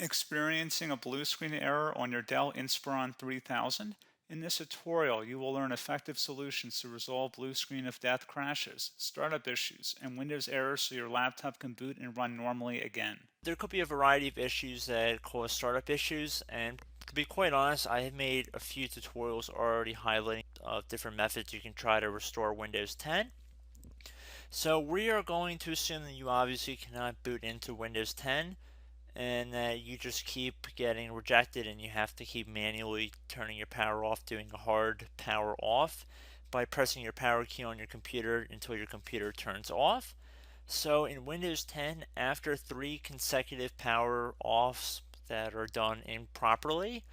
Experiencing a blue screen error on your Dell Inspiron 3000? In this tutorial, you will learn effective solutions to resolve blue screen of death crashes, startup issues, and Windows errors so your laptop can boot and run normally again. There could be a variety of issues that cause startup issues, and to be quite honest, I have made a few tutorials already highlighting different methods you can try to restore Windows 10. So we are going to assume that you obviously cannot boot into Windows 10 and that you just keep getting rejected and you have to keep manually turning your power off, doing a hard power off by pressing your power key on your computer until your computer turns off. So in Windows 10, after 3 consecutive power offs that are done improperly,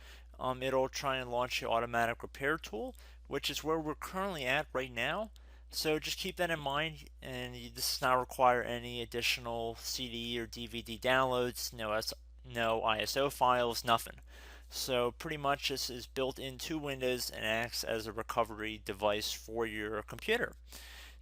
it'll try and launch the automatic repair tool, which is where we're currently at right now. So just keep that in mind, and this does not require any additional CD or DVD downloads, no ISO files, nothing. So pretty much this is built into Windows and acts as a recovery device for your computer.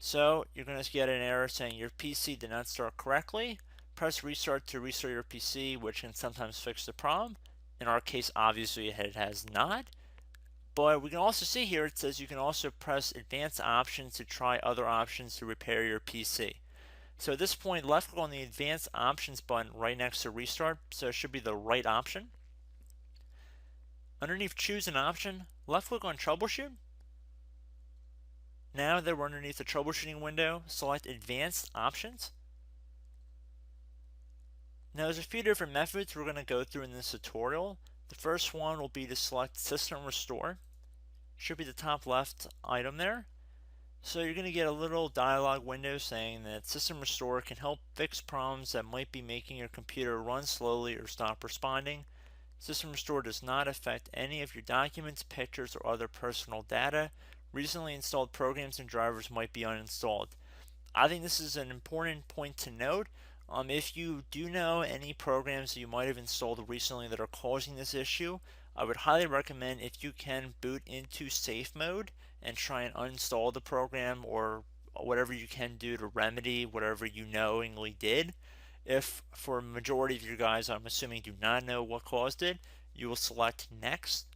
So you're going to get an error saying your PC did not start correctly. Press restart to restart your PC, which can sometimes fix the problem. In our case, obviously it has not. But we can also see here it says you can also press advanced options to try other options to repair your PC. So at this point, left click on the advanced options button right next to restart, so it should be the right option. Underneath choose an option, left click on troubleshoot. Now that we're underneath the troubleshooting window, select advanced options. Now there's a few different methods we're going to go through in this tutorial. The first one will be to select system restore. Should be the top left item there. So you're going to get a little dialog window saying that System Restore can help fix problems that might be making your computer run slowly or stop responding. System Restore does not affect any of your documents, pictures, or other personal data. Recently installed programs and drivers might be uninstalled. I think this is an important point to note. If you do know any programs that you might have installed recently that are causing this issue, I would highly recommend if you can boot into safe mode and try and uninstall the program or whatever you can do to remedy whatever you knowingly did. If for a majority of you guys, I'm assuming do not know what caused it, you will select next.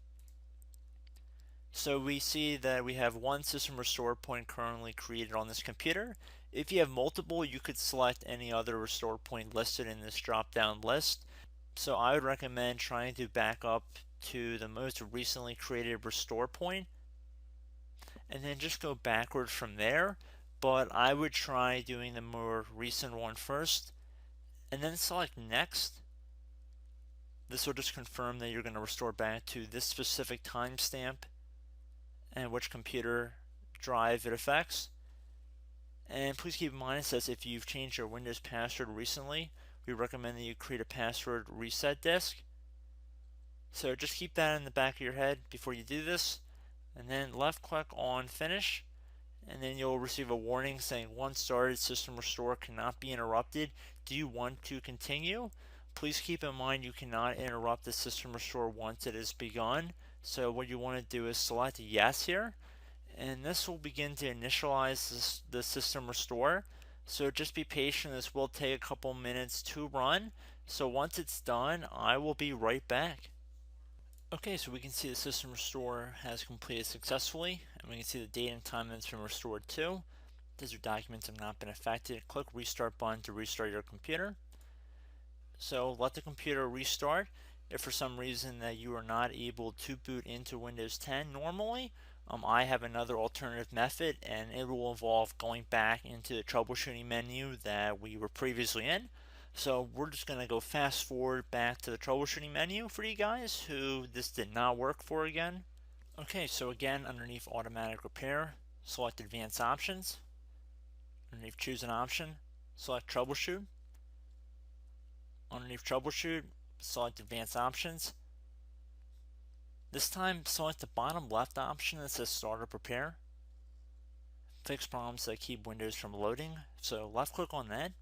So we see that we have one system restore point currently created on this computer. If you have multiple, you could select any other restore point listed in this drop down list. So I would recommend trying to back up to the most recently created restore point and then just go backwards from there. But I would try doing the more recent one first and then select next. This will just confirm that you're going to restore back to this specific timestamp and which computer drive it affects. And please keep in mind it says if you've changed your Windows password recently, we recommend that you create a password reset disk. So just keep that in the back of your head before you do this, and then left click on finish, and then you'll receive a warning saying once started, system restore cannot be interrupted. Do you want to continue? Please keep in mind you cannot interrupt the system restore once it has begun. So what you want to do is select yes here, and this will begin to initialize the system restore. So just be patient, this will take a couple minutes to run. So once it's done, I will be right back. Okay, so we can see the system restore has completed successfully, and we can see the date and time that it's been restored to. These your documents have not been affected. Click restart button to restart your computer. So let the computer restart. If for some reason that you are not able to boot into Windows 10 normally, I have another alternative method, and it will involve going back into the troubleshooting menu that we were previously in. So we're just going to go fast forward back to the troubleshooting menu for you guys who this did not work for again. Okay, so again, underneath automatic repair, select advanced options. Underneath choose an option, select troubleshoot. Underneath troubleshoot, select advanced options. This time, select the bottom left option that says startup repair. Fix problems that keep Windows from loading. So left click on that.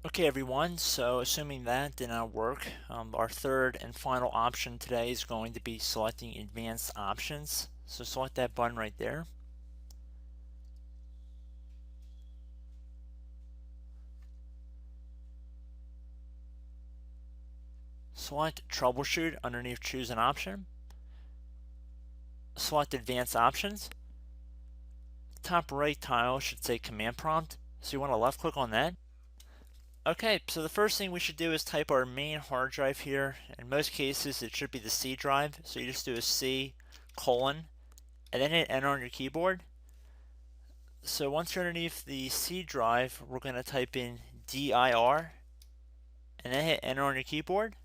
Okay everyone, so assuming that did not work, our third and final option today is going to be selecting advanced options. So select that button right there. Select troubleshoot underneath choose an option. Select advanced options. Top right tile should say command prompt, so you want to left click on that. Okay, so the first thing we should do is type our main hard drive here. In most cases, it should be the C drive. So you just do a C colon and then hit enter on your keyboard. So once you're underneath the C drive, we're going to type in dir and then hit enter on your keyboard.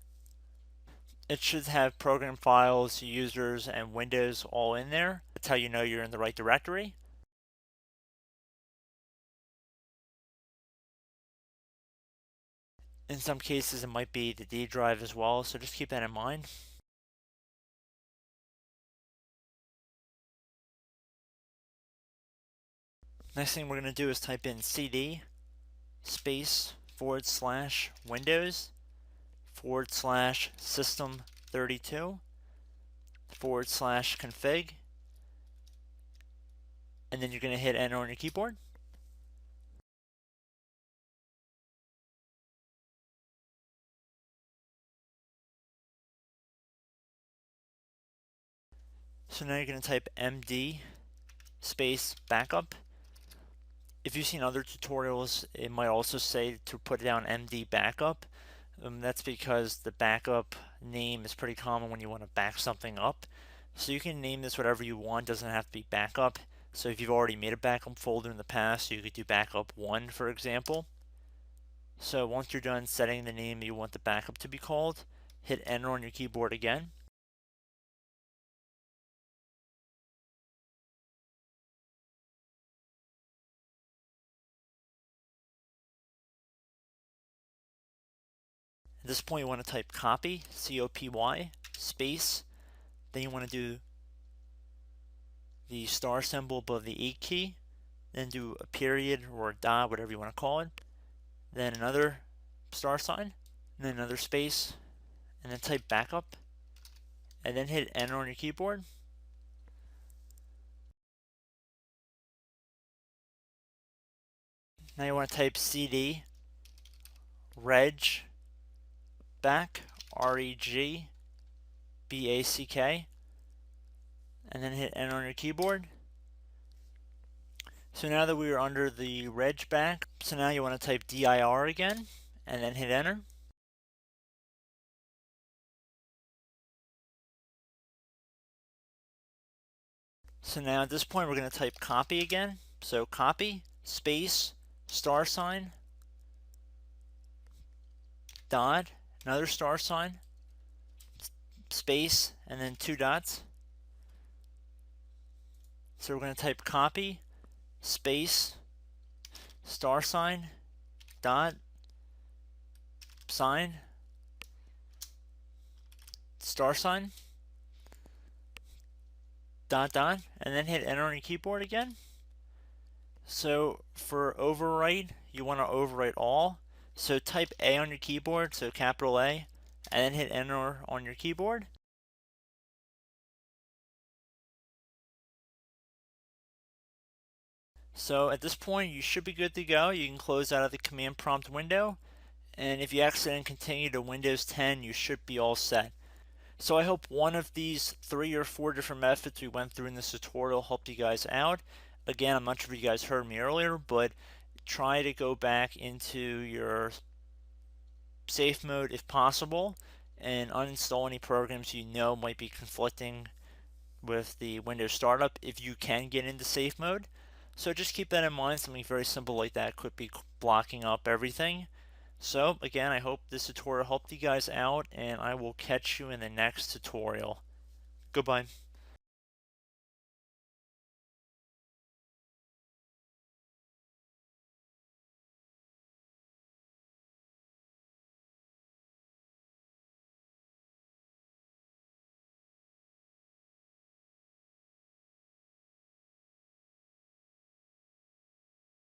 It should have program files, users, and Windows all in there. That's how you know you're in the right directory. In some cases, it might be the D drive as well, so just keep that in mind. Next thing we're going to do is type in cd space / Windows / system 32 / config, and then you're going to hit enter on your keyboard. So now you're going to type md space backup. If you've seen other tutorials, it might also say to put down md backup. That's because the backup name is pretty common when you want to back something up. So you can name this whatever you want, doesn't have to be backup. So if you've already made a backup folder in the past, you could do backup 1, for example. So once you're done setting the name you want the backup to be called, hit enter on your keyboard again. At this point, you want to type copy, C-O-P-Y, space. Then you want to do the star symbol above the 8 key. Then do a period or a dot, whatever you want to call it. Then another star sign, and then another space, and then type backup. And then hit enter on your keyboard. Now you want to type cd reg back, R-E-G B-A-C-K, and then hit enter on your keyboard. So now that we are under the reg back, so now you want to type dir again, and then hit enter. So now at this point we're going to type copy again. So copy, space, star sign, dot, another star sign, space, and then 2 dots. So we're going to type copy, space, star sign, dot, sign, star sign, dot, dot, and then hit enter on your keyboard again. So for overwrite, you want to overwrite all. So type A on your keyboard, so capital A, and then hit enter on your keyboard. So at this point, you should be good to go. You can close out of the command prompt window. And if you accidentally continue to Windows 10, you should be all set. So I hope one of these 3 or 4 different methods we went through in this tutorial helped you guys out. Again, I'm not sure if you guys heard me earlier, but try to go back into your safe mode if possible and uninstall any programs you know might be conflicting with the Windows startup if you can get into safe mode. So just keep that in mind. Something very simple like that could be blocking up everything. So again, I hope this tutorial helped you guys out, and I will catch you in the next tutorial. Goodbye.